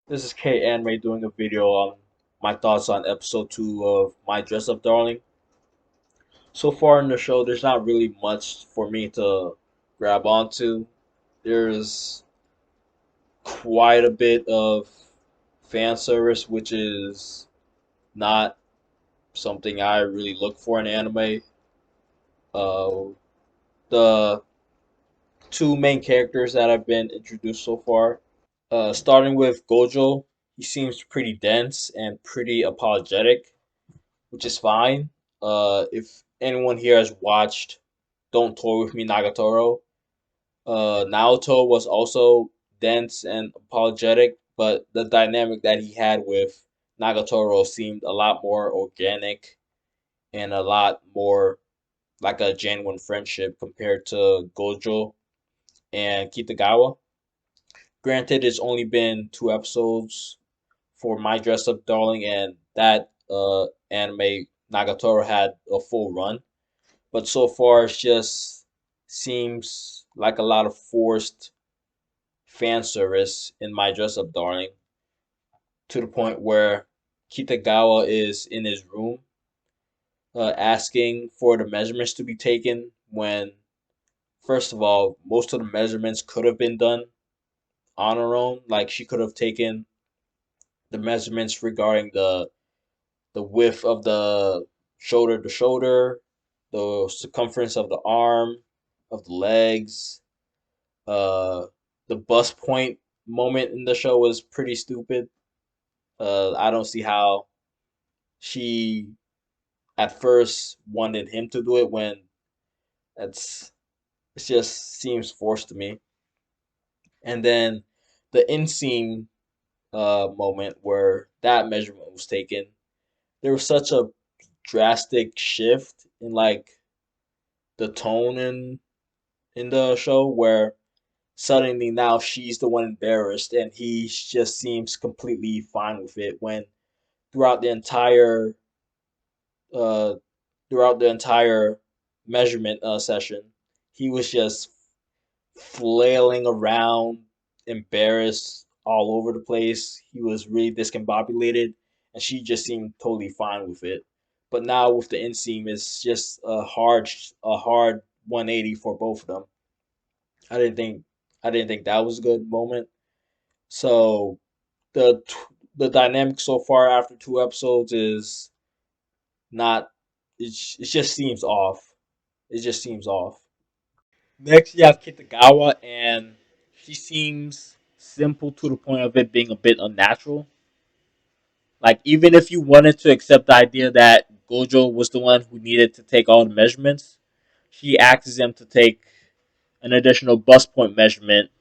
This is K Anime doing a video on my thoughts on episode 2 of My Dress Up Darling. So far in the show, there's not really much for me to grab onto. There's quite a bit of fan service, which is not something I really look for in anime. Uh, the two main characters that have been introduced so far, starting with Gojo, he seems pretty dense and pretty apologetic, which is fine. If anyone here has watched Don't Toy With Me Nagatoro, Naoto was also dense and apologetic, but the dynamic that he had with Nagatoro seemed a lot more organic and a lot more like a genuine friendship compared to Gojo and Kitagawa. Granted, it's only been 2 episodes for My Dress Up Darling, and that anime Nagatoro had a full run. But so far, it just seems like a lot of forced fan service in My Dress Up Darling, to the point where Kitagawa is in his room asking for the measurements to be taken when, first of all, most of the measurements could have been done on her own. Like, she could have taken the measurements regarding the width of the shoulder to shoulder, the circumference of the arm, of the legs. Uh, the bust point moment in the show was pretty stupid. I don't see how she at first wanted him to do it when that's it just seems forced to me. And then the inseam moment where that measurement was taken, there was such a drastic shift in like the tone in the show where suddenly now she's the one embarrassed and he just seems completely fine with it when throughout the entire uh throughout the entire measurement session he was just flailing around, embarrassed all over the place. He was really discombobulated and she just seemed totally fine with it. But now with the inseam, it's just a hard 180 for both of them. I didn't think I didn't think that was a good moment. So the the dynamic so far after 2 episodes is not. It just seems off. It just seems off. Next, you have Kitagawa, and she seems simple to the point of it being a bit unnatural. Like, even if you wanted to accept the idea that Gojo was the one who needed to take all the measurements, she asks him to take an additional bust point measurement,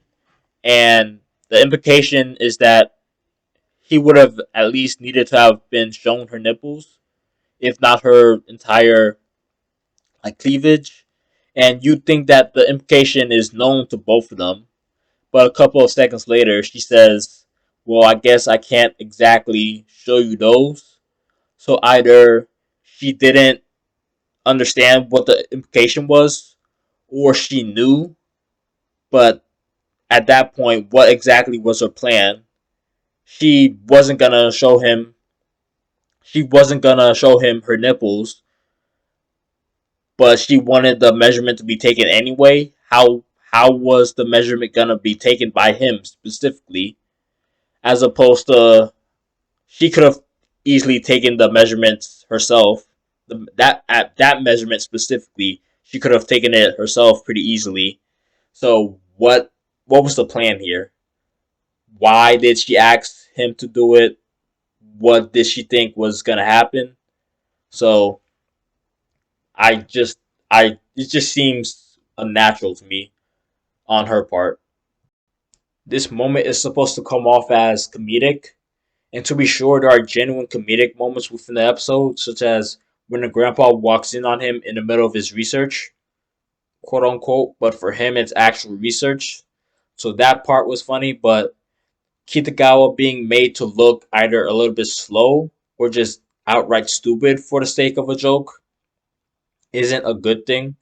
and the implication is that he would have at least needed to have been shown her nipples, if not her entire like cleavage. And you'd think that the implication is known to both of them. But a couple of seconds later, she says, "Well, I guess I can't exactly show you those." So either she didn't understand what the implication was, or she knew, but at that point, what exactly was her plan? She wasn't gonna show him. She wasn't gonna show him her nipples, but she wanted the measurement to be taken anyway. How was the measurement gonna be taken by him specifically, as opposed to she could have easily taken the measurements herself. That at that measurement specifically, she could have taken it herself pretty easily. So what was the plan here? Why did she ask him to do it? What did she think was gonna happen? So I just I it just seems unnatural to me on her part. This moment is supposed to come off as comedic, and to be sure, there are genuine comedic moments within the episode, such as when the grandpa walks in on him in the middle of his research, quote unquote, but for him, it's actual research. So that part was funny, but Kitagawa being made to look either a little bit slow or just outright stupid for the sake of a joke isn't a good thing.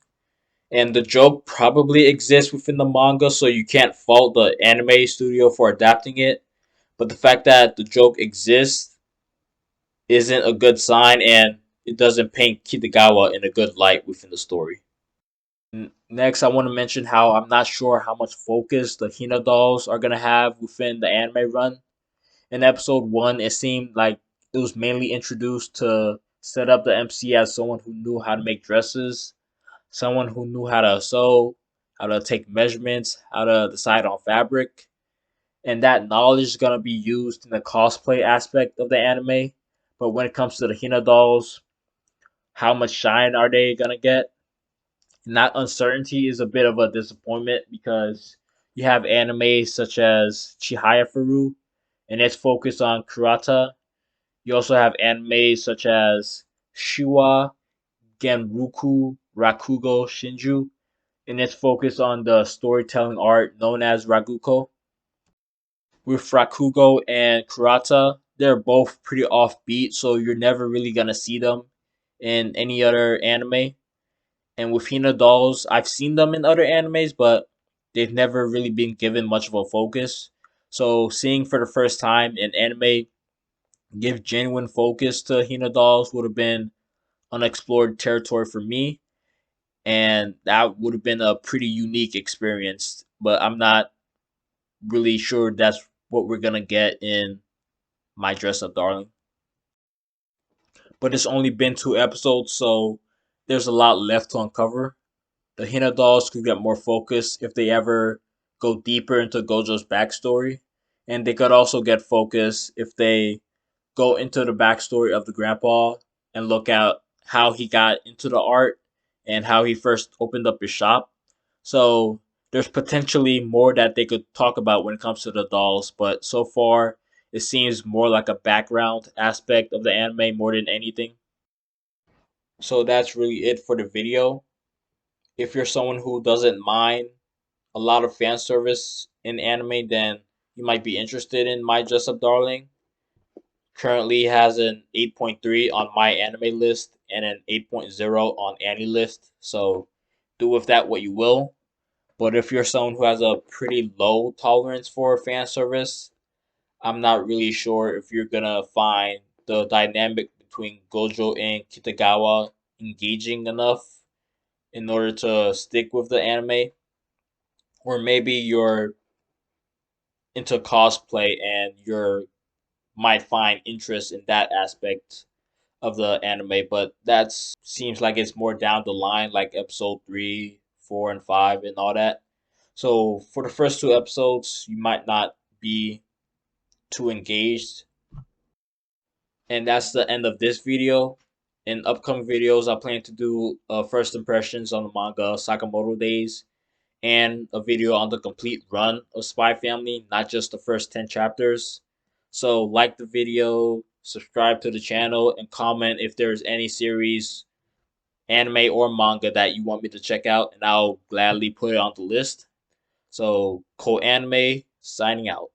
And the joke probably exists within the manga, so you can't fault the anime studio for adapting it. but the fact that the joke exists isn't a good sign, and it doesn't paint Kitagawa in a good light within the story. Next, I want to mention how I'm not sure how much focus the Hina dolls are going to have within the anime run. In episode 1, it seemed like it was mainly introduced to set up the MC as someone who knew how to make dresses, someone who knew how to sew, how to take measurements, how to decide on fabric. And that knowledge is going to be used in the cosplay aspect of the anime. But when it comes to the Hina dolls, how much shine are they going to get? And that uncertainty is a bit of a disappointment because you have anime such as Chihaya Furu, and it's focused on Kurata. You also have anime such as Shiwa Genruku Rakugo Shinju, and it's focused on the storytelling art known as Raguko. With Rakugo and Kurata, they're both pretty offbeat, so you're never really gonna see them in any other anime. And with Hina dolls, I've seen them in other animes, but they've never really been given much of a focus. So seeing for the first time an anime give genuine focus to Hina dolls would have been unexplored territory for me, and that would have been a pretty unique experience. But I'm not really sure that's what we're gonna get in My Dress Up Darling. But it's only been 2 episodes, so there's a lot left to uncover. The Hina dolls could get more focus if they ever go deeper into Gojo's backstory, and they could also get focus if they go into the backstory of the grandpa and look at how he got into the art and how he first opened up his shop. So there's potentially more that they could talk about when it comes to the dolls, but so far it seems more like a background aspect of the anime more than anything. So that's really it for the video. If you're someone who doesn't mind a lot of fan service in anime, then you might be interested in My Dress Up Darling. Currently has an 8.3 on my anime list and an 8.0 on AniList. So do with that what you will. But if you're someone who has a pretty low tolerance for fan service, I'm not really sure if you're gonna find the dynamic between Gojo and Kitagawa engaging enough in order to stick with the anime. Or maybe you're into cosplay and you might find interest in that aspect of the anime, but that seems like it's more down the line, like episode 3, 4, and 5, and all that. So for the first 2 episodes, you might not be too engaged. And that's the end of this video. In upcoming videos, I plan to do first impressions on the manga Sakamoto Days and a video on the complete run of Spy Family, not just the first 10 chapters. So like the video, subscribe to the channel, and comment if there's any series, anime, or manga that you want me to check out, and I'll gladly put it on the list. So, Anime signing out.